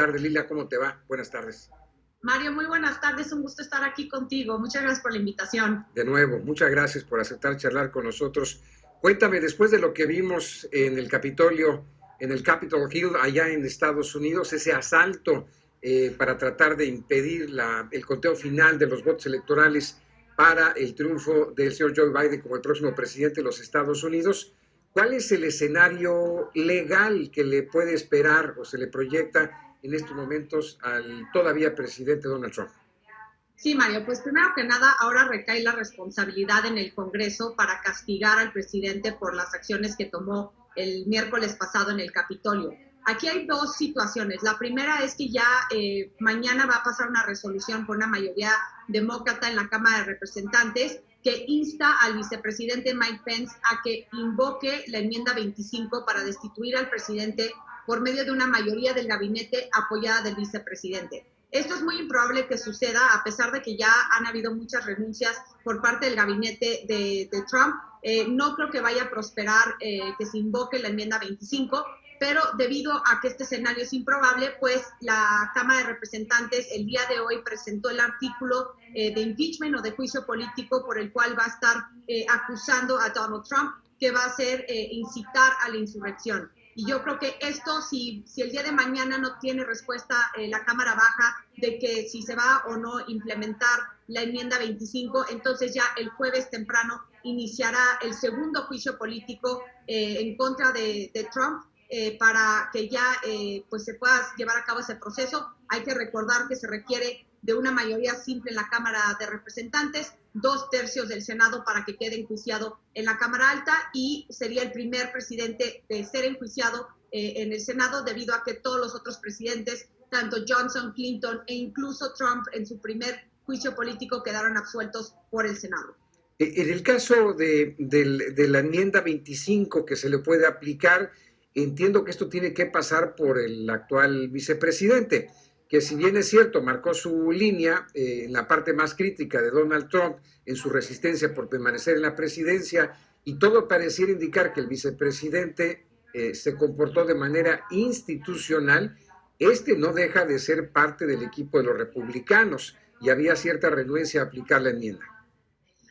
tardes, Lilia, ¿cómo te va? Buenas tardes. Mario, muy buenas tardes, un gusto estar aquí contigo. Muchas gracias por la invitación. De nuevo, muchas gracias por aceptar charlar con nosotros. Cuéntame, después de lo que vimos en el Capitolio, en el Capitol Hill, allá en Estados Unidos, ese asalto para tratar de impedir el conteo final de los votos electorales para el triunfo del señor Joe Biden como el próximo presidente de los Estados Unidos, ¿cuál es el escenario legal que le puede esperar o se le proyecta en estos momentos al todavía presidente Donald Trump? Sí, Mario, pues primero que nada, ahora recae la responsabilidad en el Congreso para castigar al presidente por las acciones que tomó el miércoles pasado en el Capitolio. Aquí hay dos situaciones. La primera es que ya mañana va a pasar una resolución por una mayoría demócrata en la Cámara de Representantes que insta al vicepresidente Mike Pence a que invoque la enmienda 25 para destituir al presidente por medio de una mayoría del gabinete apoyada del vicepresidente. Esto es muy improbable que suceda, a pesar de que ya han habido muchas renuncias por parte del gabinete de Trump. No creo que vaya a prosperar que se invoque la enmienda 25, pero debido a que este escenario es improbable, pues la Cámara de Representantes el día de hoy presentó el artículo de impeachment o de juicio político por el cual va a estar acusando a Donald Trump, que va a ser incitar a la insurrección. Y yo creo que esto, si el día de mañana no tiene respuesta la Cámara Baja de que si se va o no implementar la enmienda 25, entonces ya el jueves temprano iniciará el segundo juicio político en contra de Trump para que ya pues se pueda llevar a cabo ese proceso. Hay que recordar que se requiere de una mayoría simple en la Cámara de Representantes, 2/3 del Senado para que quede enjuiciado en la Cámara Alta, y sería el primer presidente de ser enjuiciado en el Senado, debido a que todos los otros presidentes, tanto Johnson, Clinton e incluso Trump en su primer juicio político, quedaron absueltos por el Senado. En el caso de la enmienda 25 que se le puede aplicar, entiendo que esto tiene que pasar por el actual vicepresidente, que si bien es cierto, marcó su línea en la parte más crítica de Donald Trump, en su resistencia por permanecer en la presidencia, y todo pareciera indicar que el vicepresidente se comportó de manera institucional, este no deja de ser parte del equipo de los republicanos, y había cierta renuencia a aplicar la enmienda.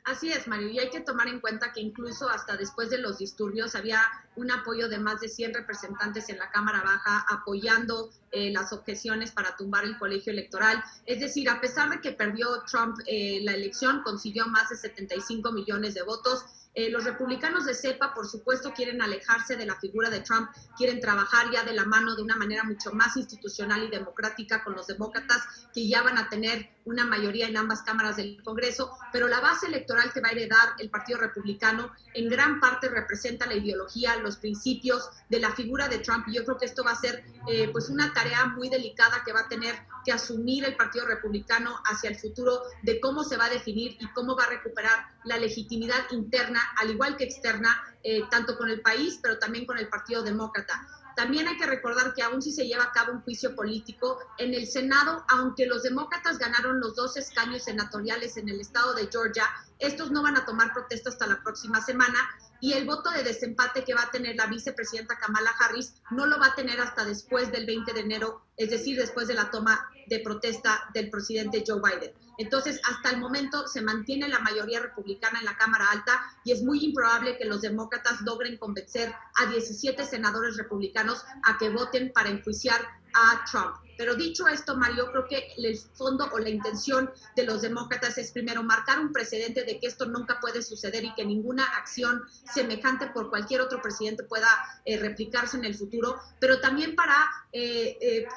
Así es, Mario, y hay que tomar en cuenta que incluso hasta después de los disturbios había un apoyo de más de 100 representantes en la Cámara Baja apoyando las objeciones para tumbar el colegio electoral. Es decir, a pesar de que perdió Trump la elección, consiguió más de 75 millones de votos. Los republicanos de cepa, por supuesto, quieren alejarse de la figura de Trump, quieren trabajar ya de la mano de una manera mucho más institucional y democrática con los demócratas, que ya van a tener una mayoría en ambas cámaras del Congreso, pero la base electoral que va a heredar el Partido Republicano en gran parte representa la ideología, los principios de la figura de Trump, y yo creo que esto va a ser pues una tarea muy delicada que va a tener que asumir el Partido Republicano hacia el futuro, de cómo se va a definir y cómo va a recuperar la legitimidad interna, al igual que externa, tanto con el país, pero también con el Partido Demócrata. También hay que recordar que aún si se lleva a cabo un juicio político en el Senado, aunque los demócratas ganaron los 2 escaños senatoriales en el estado de Georgia, estos no van a tomar protesta hasta la próxima semana, y el voto de desempate que va a tener la vicepresidenta Kamala Harris no lo va a tener hasta después del 20 de enero, es decir, después de la toma de protesta del presidente Joe Biden. Entonces, hasta el momento se mantiene la mayoría republicana en la Cámara Alta, y es muy improbable que los demócratas logren convencer a 17 senadores republicanos a que voten para enjuiciar a Trump. Pero dicho esto, Mario, creo que el fondo o la intención de los demócratas es primero marcar un precedente de que esto nunca puede suceder y que ninguna acción semejante por cualquier otro presidente pueda replicarse en el futuro, pero también para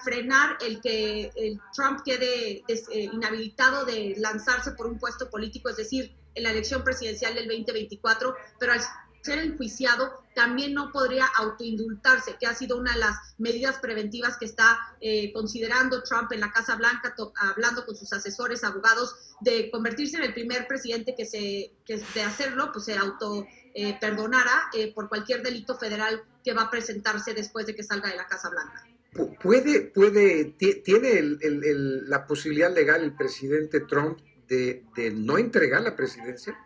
frenar el que el Trump quede inhabilitado de lanzarse por un puesto político, es decir, en la elección presidencial del 2024, pero al ser enjuiciado también no podría autoindultarse, que ha sido una de las medidas preventivas que está considerando Trump en la Casa Blanca, hablando con sus asesores, abogados, de convertirse en el primer presidente que de hacerlo, pues se auto perdonara por cualquier delito federal que va a presentarse después de que salga de la Casa Blanca. ¿Tiene la posibilidad legal el presidente Trump de no entregar la presidencia?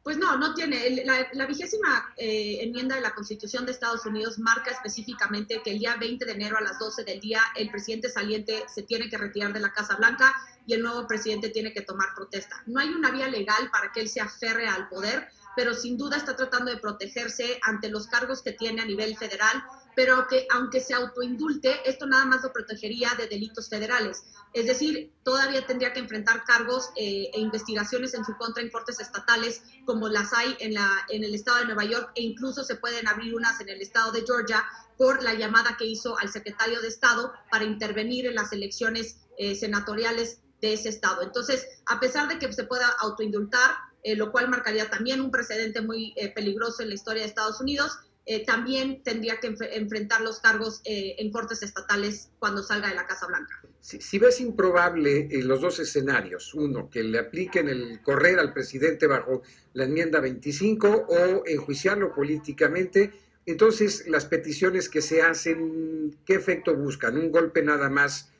Pues no, no tiene. La 20ª enmienda de la Constitución de Estados Unidos marca específicamente que el día 20 de enero a las 12 del día el presidente saliente se tiene que retirar de la Casa Blanca y el nuevo presidente tiene que tomar protesta. No hay una vía legal para que él se aferre al poder, pero sin duda está tratando de protegerse ante los cargos que tiene a nivel federal, pero que aunque se autoindulte, esto nada más lo protegería de delitos federales. Es decir, todavía tendría que enfrentar cargos e investigaciones en su contra en cortes estatales, como las hay en el estado de Nueva York, e incluso se pueden abrir unas en el estado de Georgia por la llamada que hizo al secretario de Estado para intervenir en las elecciones senatoriales de ese estado. Entonces, a pesar de que se pueda autoindultar, lo cual marcaría también un precedente muy peligroso en la historia de Estados Unidos, también tendría que enfrentar los cargos en cortes estatales cuando salga de la Casa Blanca. Si ves improbable los dos escenarios, uno, que le apliquen el correr al presidente bajo la enmienda 25 o enjuiciarlo políticamente, entonces las peticiones que se hacen, ¿qué efecto buscan? ¿Un golpe nada más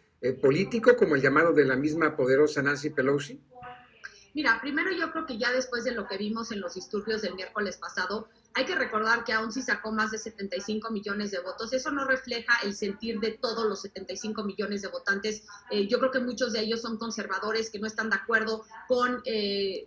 político como el llamado de la misma poderosa Nancy Pelosi? Mira, primero yo creo que ya después de lo que vimos en los disturbios del miércoles pasado, hay que recordar que aún si sacó más de 75 millones de votos, eso no refleja el sentir de todos los 75 millones de votantes. Yo creo que muchos de ellos son conservadores que no están de acuerdo con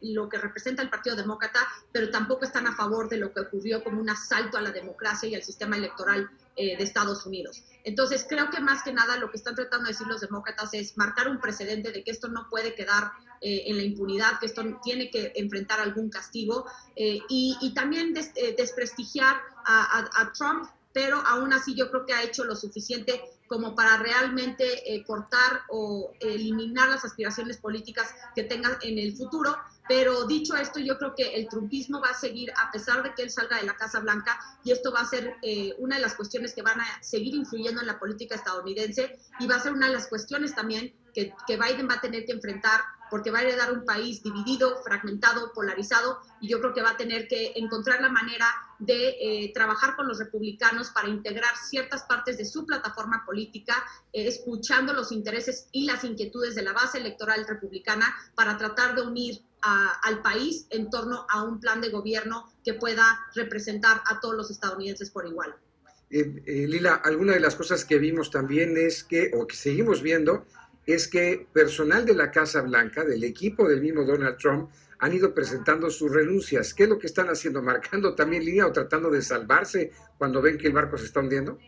lo que representa el Partido Demócrata, pero tampoco están a favor de lo que ocurrió como un asalto a la democracia y al sistema electoral de Estados Unidos. Entonces, creo que más que nada lo que están tratando de decir los demócratas es marcar un precedente de que esto no puede quedar en la impunidad, que esto tiene que enfrentar algún castigo y también desprestigiar a Trump, pero aún así yo creo que ha hecho lo suficiente como para realmente cortar o eliminar las aspiraciones políticas que tengan en el futuro. Pero dicho esto, yo creo que el trumpismo va a seguir a pesar de que él salga de la Casa Blanca, y esto va a ser una de las cuestiones que van a seguir influyendo en la política estadounidense, y va a ser una de las cuestiones también que Biden va a tener que enfrentar, porque va a heredar un país dividido, fragmentado, polarizado, y yo creo que va a tener que encontrar la manera de trabajar con los republicanos para integrar ciertas partes de su plataforma política, escuchando los intereses y las inquietudes de la base electoral republicana para tratar de unir al país en torno a un plan de gobierno que pueda representar a todos los estadounidenses por igual. Lila, alguna de las cosas que vimos también es que, o que seguimos viendo, es que personal de la Casa Blanca, del equipo del mismo Donald Trump, han ido presentando sus renuncias. ¿Qué es lo que están haciendo? ¿Marcando también línea o tratando de salvarse cuando ven que el barco se está hundiendo?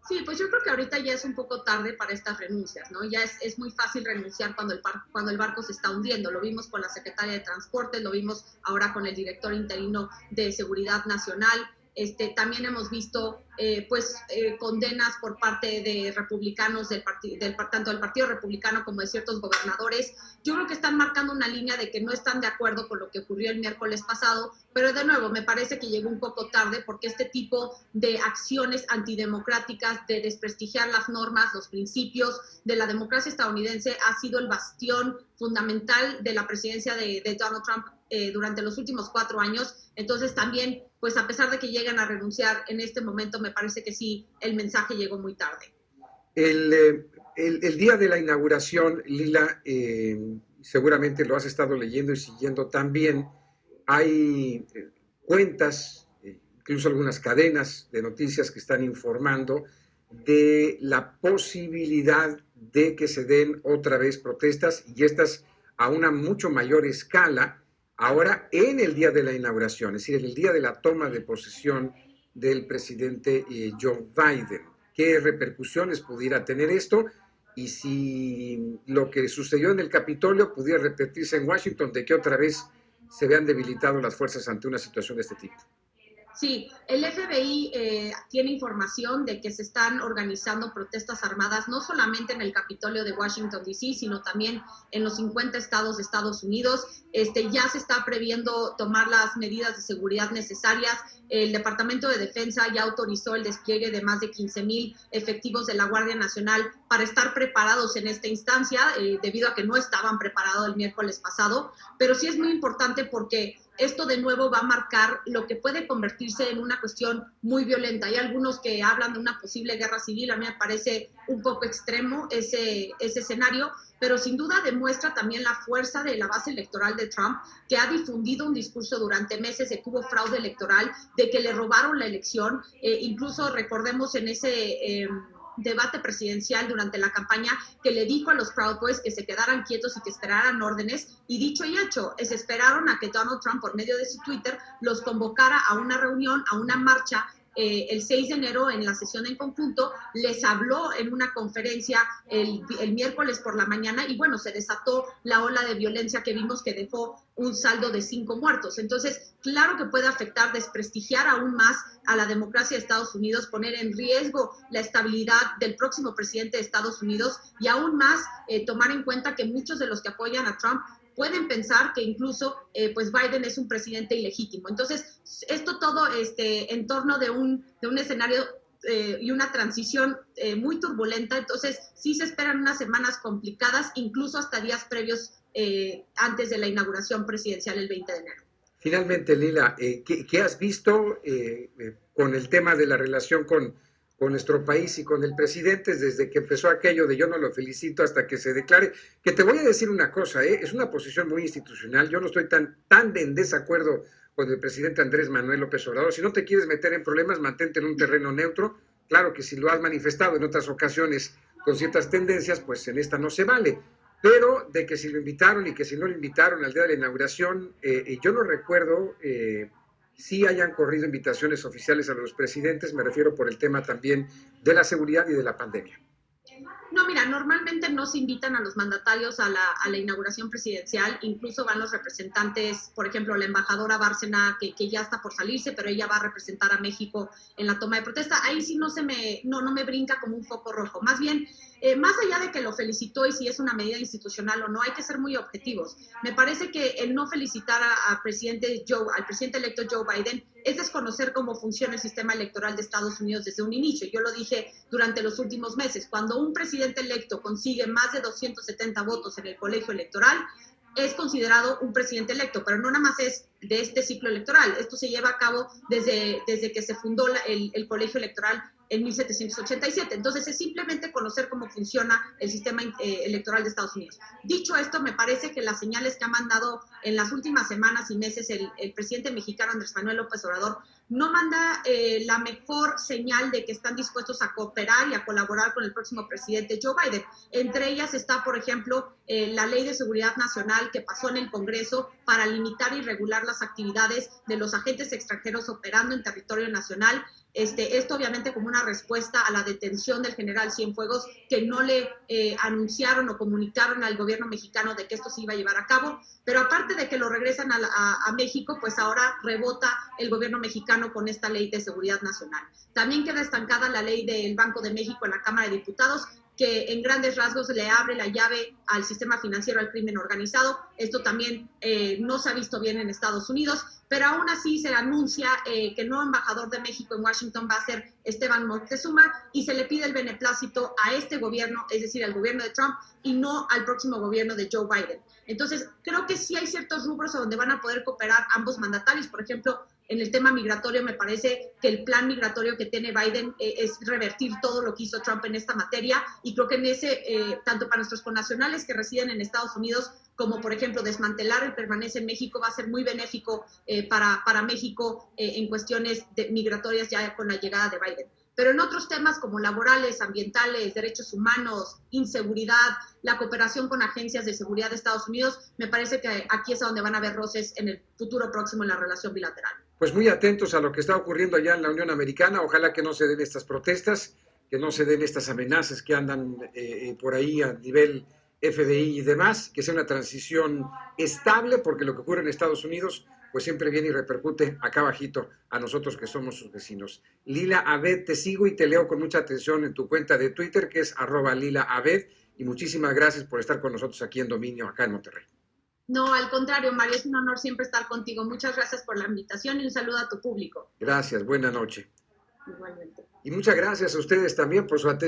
Sí, pues yo creo que ahorita ya es un poco tarde para estas renuncias, ¿no? Ya es muy fácil renunciar cuando el barco se está hundiendo. Lo vimos con la secretaria de Transporte, lo vimos ahora con el director interino de Seguridad Nacional. También hemos visto condenas por parte de republicanos, tanto del Partido Republicano como de ciertos gobernadores. Yo creo que están marcando una línea de que no están de acuerdo con lo que ocurrió el miércoles pasado, pero de nuevo me parece que llegó un poco tarde, porque este tipo de acciones antidemocráticas, de desprestigiar las normas, los principios de la democracia estadounidense, ha sido el bastión fundamental de la presidencia de Donald Trump durante los últimos 4 años. Entonces también, pues a pesar de que lleguen a renunciar en este momento, me parece que sí, el mensaje llegó muy tarde. El día de la inauguración, Lila, seguramente lo has estado leyendo y siguiendo también, hay cuentas, incluso algunas cadenas de noticias que están informando de la posibilidad de que se den otra vez protestas, y estas a una mucho mayor escala, ahora en el día de la inauguración, es decir, en el día de la toma de posesión del presidente Joe Biden. ¿Qué repercusiones pudiera tener esto? Y si lo que sucedió en el Capitolio pudiera repetirse en Washington, de que otra vez se vean debilitado las fuerzas ante una situación de este tipo. Sí, el FBI tiene información de que se están organizando protestas armadas, no solamente en el Capitolio de Washington, D.C., sino también en los 50 estados de Estados Unidos. Ya se está previendo tomar las medidas de seguridad necesarias. El Departamento de Defensa ya autorizó el despliegue de más de 15,000 efectivos de la Guardia Nacional para estar preparados en esta instancia, debido a que no estaban preparados el miércoles pasado. Pero sí es muy importante porque esto de nuevo va a marcar lo que puede convertirse en una cuestión muy violenta. Hay algunos que hablan de una posible guerra civil, a mí me parece un poco extremo ese escenario, pero sin duda demuestra también la fuerza de la base electoral de Trump, que ha difundido un discurso durante meses de que hubo fraude electoral, de que le robaron la elección. Incluso recordemos en ese debate presidencial durante la campaña que le dijo a los Proud Boys que se quedaran quietos y que esperaran órdenes, y dicho y hecho, se esperaron a que Donald Trump, por medio de su Twitter, los convocara a una reunión, a una marcha, el 6 de enero en la sesión en conjunto, les habló en una conferencia el miércoles por la mañana y bueno, se desató la ola de violencia que vimos que dejó un saldo de 5 muertos. Entonces, claro que puede afectar, desprestigiar aún más a la democracia de Estados Unidos, poner en riesgo la estabilidad del próximo presidente de Estados Unidos y aún más tomar en cuenta que muchos de los que apoyan a Trump pueden pensar que incluso pues Biden es un presidente ilegítimo. Entonces, esto todo en torno de un escenario y una transición muy turbulenta. Entonces, sí se esperan unas semanas complicadas, incluso hasta días previos antes de la inauguración presidencial el 20 de enero. Finalmente, Lila, ¿qué has visto con el tema de la relación con nuestro país y con el presidente desde que empezó aquello de yo no lo felicito hasta que se declare? Que te voy a decir una cosa, es una posición muy institucional. Yo no estoy tan en desacuerdo con el presidente Andrés Manuel López Obrador. Si no te quieres meter en problemas, mantente en un terreno neutro. Claro que si lo has manifestado en otras ocasiones con ciertas tendencias, pues en esta no se vale. Pero de que si lo invitaron y que si no lo invitaron al día de la inauguración, yo no recuerdo si hayan corrido invitaciones oficiales a los presidentes, me refiero por el tema también de la seguridad y de la pandemia. No, mira, normalmente no se invitan a los mandatarios a la inauguración presidencial, incluso van los representantes, por ejemplo, la embajadora Bárcena, que ya está por salirse, pero ella va a representar a México en la toma de protesta. Ahí sí no me brinca como un foco rojo. Más bien, más allá de que lo felicitó y si es una medida institucional o no, hay que ser muy objetivos. Me parece que el no felicitar al presidente electo Joe Biden es desconocer cómo funciona el sistema electoral de Estados Unidos desde un inicio. Yo lo dije durante los últimos meses. Cuando un presidente electo consigue más de 270 votos en el colegio electoral, es considerado un presidente electo, pero no nada más es de este ciclo electoral. Esto se lleva a cabo desde que se fundó el colegio electoral en 1787. Entonces, es simplemente conocer cómo funciona el sistema electoral de Estados Unidos. Dicho esto, me parece que las señales que ha mandado en las últimas semanas y meses el presidente mexicano Andrés Manuel López Obrador no manda la mejor señal de que están dispuestos a cooperar y a colaborar con el próximo presidente Joe Biden. Entre ellas está, por ejemplo, la Ley de Seguridad Nacional que pasó en el Congreso para limitar y regular las actividades de los agentes extranjeros operando en territorio nacional. Esto obviamente como una respuesta a la detención del general Cienfuegos, que no le anunciaron o comunicaron al gobierno mexicano de que esto se iba a llevar a cabo, pero aparte de que lo regresan a México, pues ahora rebota el gobierno mexicano con esta ley de seguridad nacional. También queda estancada la ley del Banco de México en la Cámara de Diputados, que en grandes rasgos le abre la llave al sistema financiero, al crimen organizado. Esto también no se ha visto bien en Estados Unidos, pero aún así se anuncia que el nuevo embajador de México en Washington va a ser Esteban Moctezuma y se le pide el beneplácito a este gobierno, es decir, al gobierno de Trump y no al próximo gobierno de Joe Biden. Entonces, creo que sí hay ciertos rubros a donde van a poder cooperar ambos mandatarios. Por ejemplo, en el tema migratorio, me parece que el plan migratorio que tiene Biden es revertir todo lo que hizo Trump en esta materia, y creo que en ese, tanto para nuestros connacionales que residen en Estados Unidos, como por ejemplo desmantelar el permanece en México, va a ser muy benéfico para México en cuestiones migratorias ya con la llegada de Biden. Pero en otros temas como laborales, ambientales, derechos humanos, inseguridad, la cooperación con agencias de seguridad de Estados Unidos, me parece que aquí es a donde van a haber roces en el futuro próximo en la relación bilateral. Pues muy atentos a lo que está ocurriendo allá en la Unión Americana. Ojalá que no se den estas protestas, que no se den estas amenazas que andan por ahí a nivel FBI y demás, que sea una transición estable, porque lo que ocurre en Estados Unidos pues siempre viene y repercute acá abajito a nosotros que somos sus vecinos. Lila Abed, te sigo y te leo con mucha atención en tu cuenta de Twitter, que es @LilaAbed, y muchísimas gracias por estar con nosotros aquí en Dominio, acá en Monterrey. No, al contrario, Mario, es un honor siempre estar contigo. Muchas gracias por la invitación y un saludo a tu público. Gracias, buena noche. Igualmente. Y muchas gracias a ustedes también por su atención.